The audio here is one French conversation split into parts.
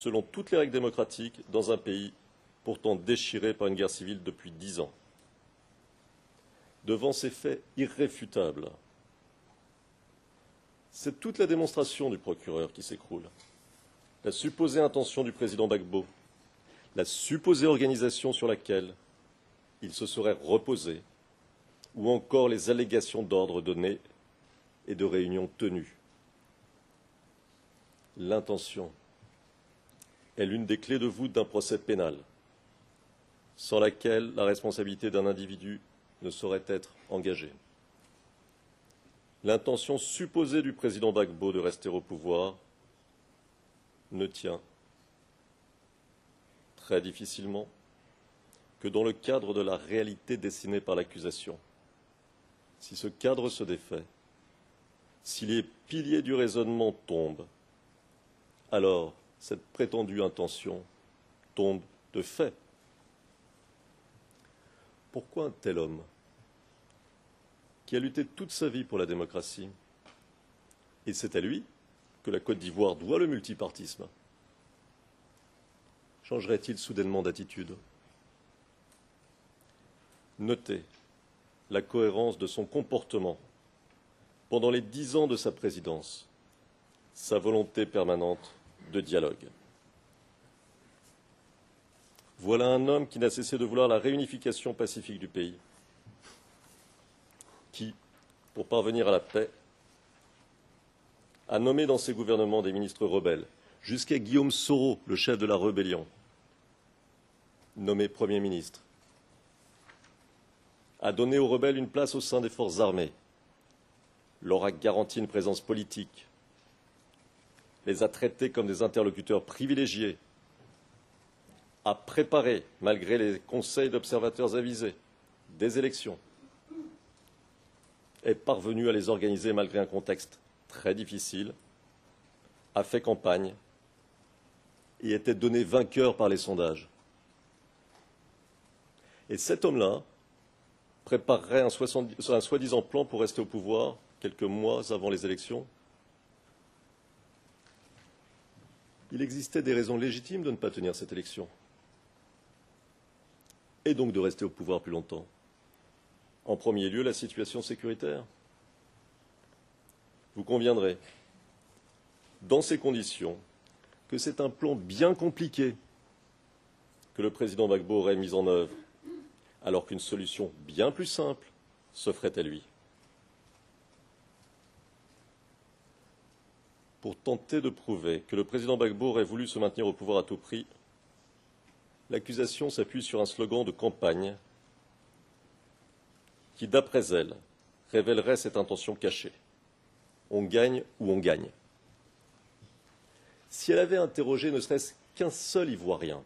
selon toutes les règles démocratiques, dans un pays pourtant déchiré par une guerre civile depuis 10 ans. Devant ces faits irréfutables, c'est toute la démonstration du procureur qui s'écroule. La supposée intention du président Gbagbo, la supposée organisation sur laquelle il se serait reposé, ou encore les allégations d'ordre donnés et de réunions tenues. L'intention est l'une des clés de voûte d'un procès pénal, sans laquelle la responsabilité d'un individu ne saurait être engagée. L'intention supposée du président Gbagbo de rester au pouvoir ne tient très difficilement que dans le cadre de la réalité dessinée par l'accusation. Si ce cadre se défait, si les piliers du raisonnement tombent, alors cette prétendue intention tombe de fait. Pourquoi un tel homme, qui a lutté toute sa vie pour la démocratie, et c'est à lui que la Côte d'Ivoire doit le multipartisme, changerait-il soudainement d'attitude? Notez la cohérence de son comportement pendant les 10 ans de sa présidence, sa volonté permanente de dialogue. Voilà un homme qui n'a cessé de vouloir la réunification pacifique du pays, qui, pour parvenir à la paix, a nommé dans ses gouvernements des ministres rebelles, jusqu'à Guillaume Soro, le chef de la rébellion, nommé Premier ministre, a donné aux rebelles une place au sein des forces armées, leur a garanti une présence politique, les a traités comme des interlocuteurs privilégiés, a préparé, malgré les conseils d'observateurs avisés, des élections, est parvenu à les organiser malgré un contexte très difficile, a fait campagne et était donné vainqueur par les sondages. Et cet homme-là préparerait un soi-disant plan pour rester au pouvoir quelques mois avant les élections. Il existait des raisons légitimes de ne pas tenir cette élection et donc de rester au pouvoir plus longtemps. En premier lieu, la situation sécuritaire. Vous conviendrez, dans ces conditions, que c'est un plan bien compliqué que le président Gbagbo aurait mis en œuvre, alors qu'une solution bien plus simple s'offrait à lui. Pour tenter de prouver que le président Gbagbo aurait voulu se maintenir au pouvoir à tout prix, l'accusation s'appuie sur un slogan de campagne qui, d'après elle, révélerait cette intention cachée. On gagne ou on gagne. Si elle avait interrogé ne serait-ce qu'un seul Ivoirien,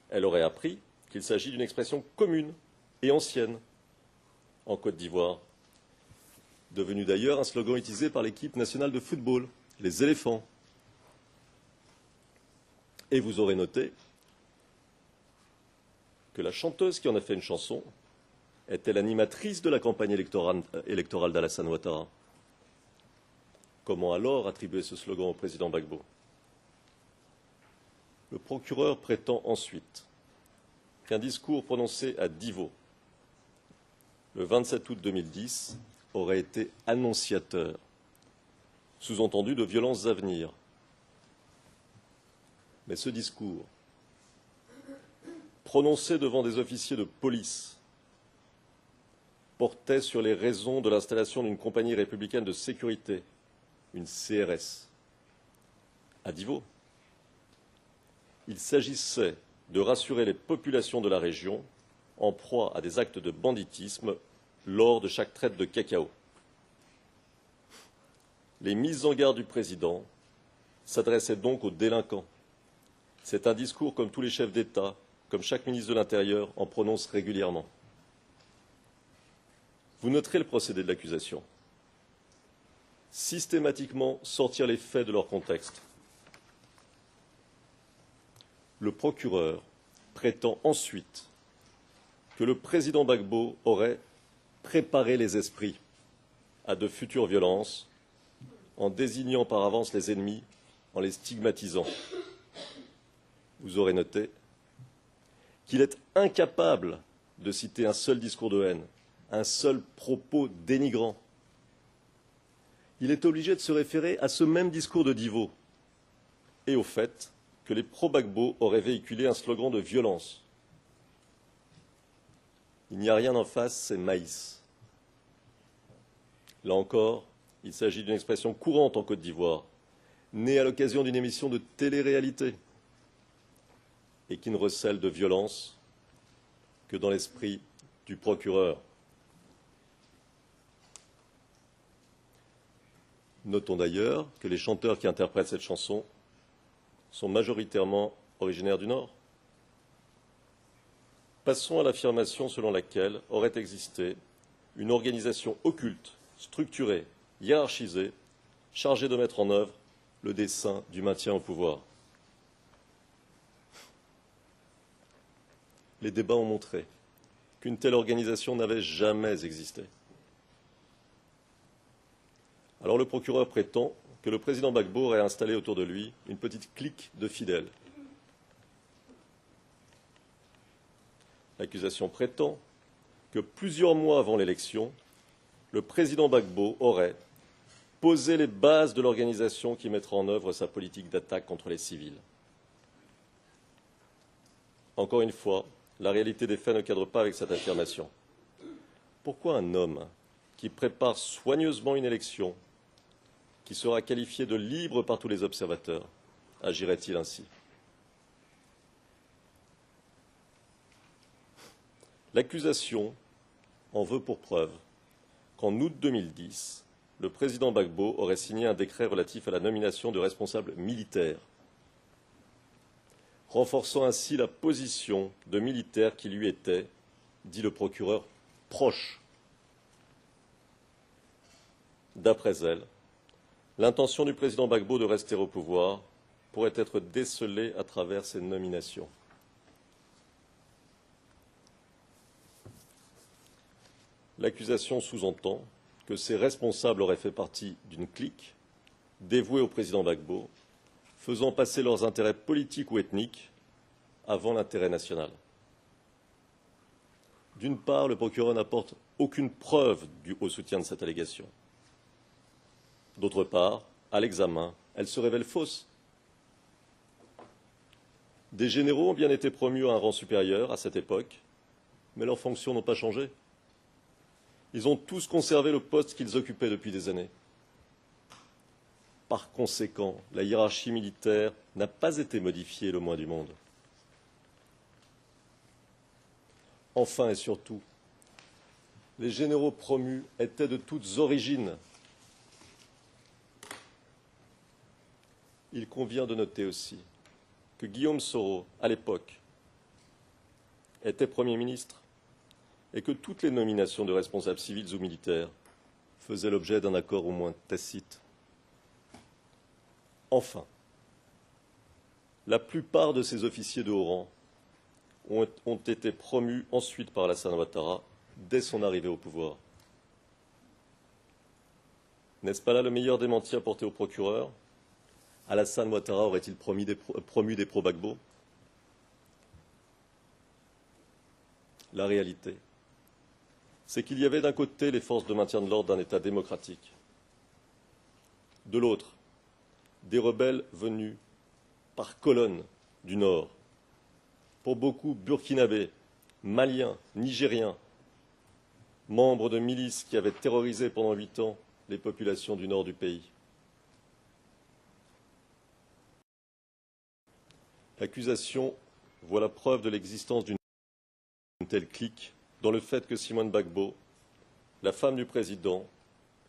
elle aurait appris qu'il s'agit d'une expression commune et ancienne en Côte d'Ivoire, devenue d'ailleurs un slogan utilisé par l'équipe nationale de football, les éléphants. Et vous aurez noté que la chanteuse qui en a fait une chanson était l'animatrice de la campagne électorale d'Alassane Ouattara. Comment alors attribuer ce slogan au président Gbagbo? Le procureur prétend ensuite qu'un discours prononcé à Divo le 27 août 2010 aurait été annonciateur, sous-entendu de violences à venir. Mais ce discours, prononcé devant des officiers de police, portait sur les raisons de l'installation d'une compagnie républicaine de sécurité, une CRS, à Divo. Il s'agissait de rassurer les populations de la région en proie à des actes de banditisme lors de chaque traite de cacao. Les mises en garde du président s'adressaient donc aux délinquants. C'est un discours comme tous les chefs d'État, comme chaque ministre de l'Intérieur en prononce régulièrement. Vous noterez le procédé de l'accusation. Systématiquement sortir les faits de leur contexte. Le procureur prétend ensuite que le président Gbagbo aurait préparé les esprits à de futures violences en désignant par avance les ennemis, en les stigmatisant. vous aurez noté qu'il est incapable de citer un seul discours de haine, un seul propos dénigrant. Il est obligé de se référer à ce même discours de Divot et au fait que les pro-Gbagbo auraient véhiculé un slogan de violence. Il n'y a rien en face, c'est maïs. Là encore, il s'agit d'une expression courante en Côte d'Ivoire, née à l'occasion d'une émission de télé-réalité et qui ne recèle de violence que dans l'esprit du procureur. Notons d'ailleurs que les chanteurs qui interprètent cette chanson sont majoritairement originaires du Nord. Passons à l'affirmation selon laquelle aurait existé une organisation occulte, structurée, hiérarchisée, chargée de mettre en œuvre le dessein du maintien au pouvoir. Les débats ont montré qu'une telle organisation n'avait jamais existé. Alors le procureur prétend que le président Gbagbo aurait installé autour de lui une petite clique de fidèles. L'accusation prétend que plusieurs mois avant l'élection, le président Gbagbo aurait posé les bases de l'organisation qui mettra en œuvre sa politique d'attaque contre les civils. Encore une fois, la réalité des faits ne cadre pas avec cette affirmation. Pourquoi un homme qui prépare soigneusement une élection, qui sera qualifiée de libre par tous les observateurs, agirait-il ainsi? L'accusation en veut pour preuve qu'en août 2010, le président Gbagbo aurait signé un décret relatif à la nomination de responsables militaires, renforçant ainsi la position de militaires qui lui étaient, dit le procureur, proches. D'après elle, l'intention du président Gbagbo de rester au pouvoir pourrait être décelée à travers ces nominations. L'accusation sous-entend que ces responsables auraient fait partie d'une clique dévouée au président Gbagbo, faisant passer leurs intérêts politiques ou ethniques avant l'intérêt national. D'une part, le procureur n'apporte aucune preuve au soutien de cette allégation. D'autre part, à l'examen, elle se révèle fausse. Des généraux ont bien été promus à un rang supérieur à cette époque, mais leurs fonctions n'ont pas changé. Ils ont tous conservé le poste qu'ils occupaient depuis des années. Par conséquent, la hiérarchie militaire n'a pas été modifiée le moins du monde. Enfin et surtout, les généraux promus étaient de toutes origines. Il convient de noter aussi que Guillaume Soro, à l'époque, était Premier ministre et que toutes les nominations de responsables civils ou militaires faisaient l'objet d'un accord au moins tacite. Enfin, la plupart de ces officiers de haut rang ont été promus ensuite par Alassane Ouattara dès son arrivée au pouvoir. N'est-ce pas là le meilleur démenti apporté au procureur? Alassane Ouattara aurait-il promu des pro-Gbagbo? La réalité, c'est qu'il y avait d'un côté les forces de maintien de l'ordre d'un État démocratique, de l'autre, des rebelles venus par colonnes du Nord, pour beaucoup burkinabés, maliens, nigériens, membres de milices qui avaient terrorisé pendant 8 ans les populations du nord du pays. L'accusation voit la preuve de l'existence d'une telle clique dans le fait que Simone Gbagbo, la femme du président,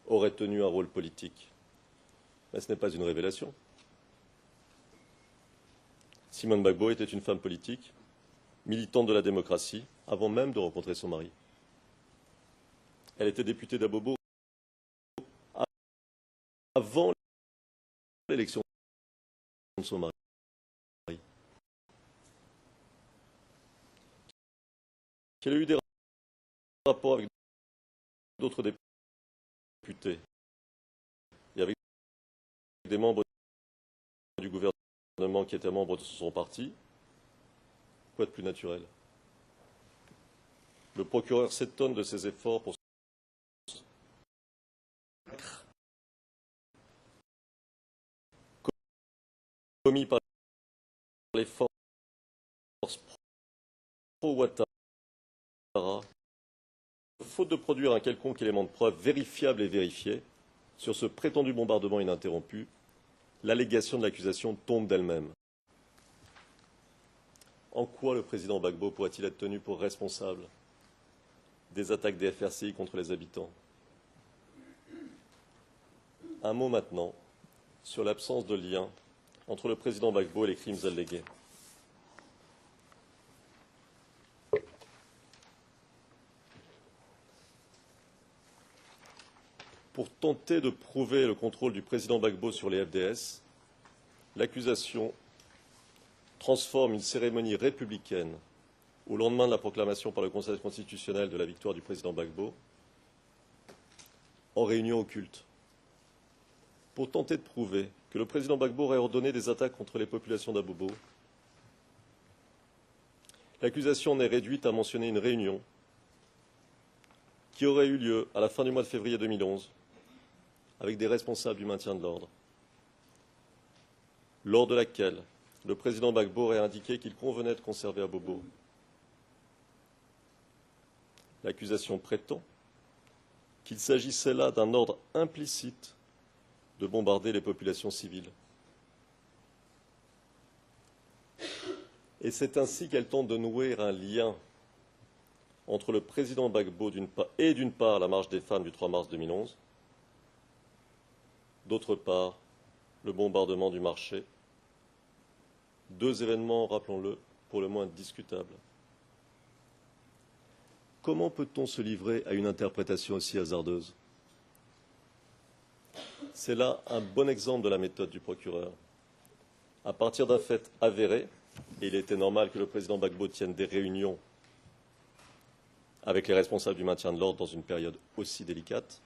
aurait tenu un rôle politique. Mais ce n'est pas une révélation. Simone Gbagbo était une femme politique, militante de la démocratie, avant même de rencontrer son mari. Elle était députée d'Abobo avant l'élection de son mari. Qu'elle a eu des rapports avec d'autres députés et avec des membres du gouvernement qui étaient membres de son parti, Quoi de plus naturel? Le procureur s'étonne de ses efforts pour commis par les forces pro-Ouattara, faute de produire un quelconque élément de preuve vérifiable et vérifié sur ce prétendu bombardement ininterrompu, l'allégation de l'accusation tombe d'elle-même. En quoi le président Gbagbo pourrait-il être tenu pour responsable des attaques des FRCI contre les habitants? Un mot maintenant sur l'absence de lien entre le président Gbagbo et les crimes allégués. Pour tenter de prouver le contrôle du président Gbagbo sur les FDS, l'accusation transforme une cérémonie républicaine au lendemain de la proclamation par le Conseil constitutionnel de la victoire du président Gbagbo en réunion occulte, pour tenter de prouver que le président Gbagbo aurait ordonné des attaques contre les populations d'Abobo. L'accusation n'est réduite à mentionner une réunion qui aurait eu lieu à la fin du mois de février 2011 avec des responsables du maintien de l'ordre, lors de laquelle le président Gbagbo aurait indiqué qu'il convenait de conserver Abobo. L'accusation prétend qu'il s'agissait là d'un ordre implicite de bombarder les populations civiles. Et c'est ainsi qu'elle tente de nouer un lien entre le président Gbagbo d'une part la marche des femmes du 3 mars 2011, d'autre part le bombardement du marché, deux événements, rappelons-le, pour le moins discutables. Comment peut-on se livrer à une interprétation aussi hasardeuse? C'est là un bon exemple de la méthode du procureur. À partir d'un fait avéré, et il était normal que le président Gbagbo tienne des réunions avec les responsables du maintien de l'ordre dans une période aussi délicate,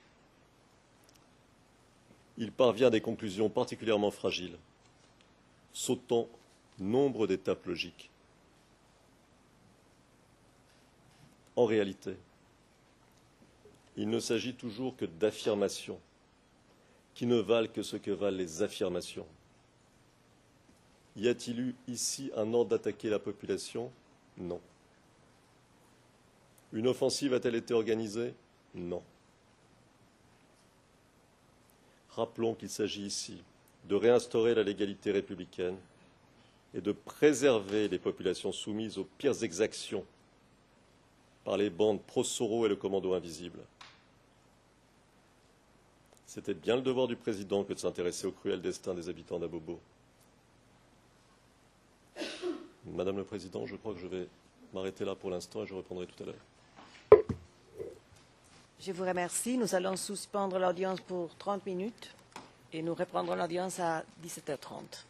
il parvient à des conclusions particulièrement fragiles, sautant nombre d'étapes logiques. En réalité, il ne s'agit toujours que d'affirmations qui ne valent que ce que valent les affirmations. Y a-t-il eu ici un ordre d'attaquer la population? Non. Une offensive a-t-elle été organisée? Non. Rappelons qu'il s'agit ici de réinstaurer la légalité républicaine et de préserver les populations soumises aux pires exactions par les bandes pro-Soro et le commando invisible. C'était bien le devoir du président que de s'intéresser au cruel destin des habitants d'Abobo. Madame le Président, je crois que je vais m'arrêter là pour l'instant et je reprendrai tout à l'heure. Je vous remercie. Nous allons suspendre l'audience pour 30 minutes et nous reprendrons l'audience à 17h30.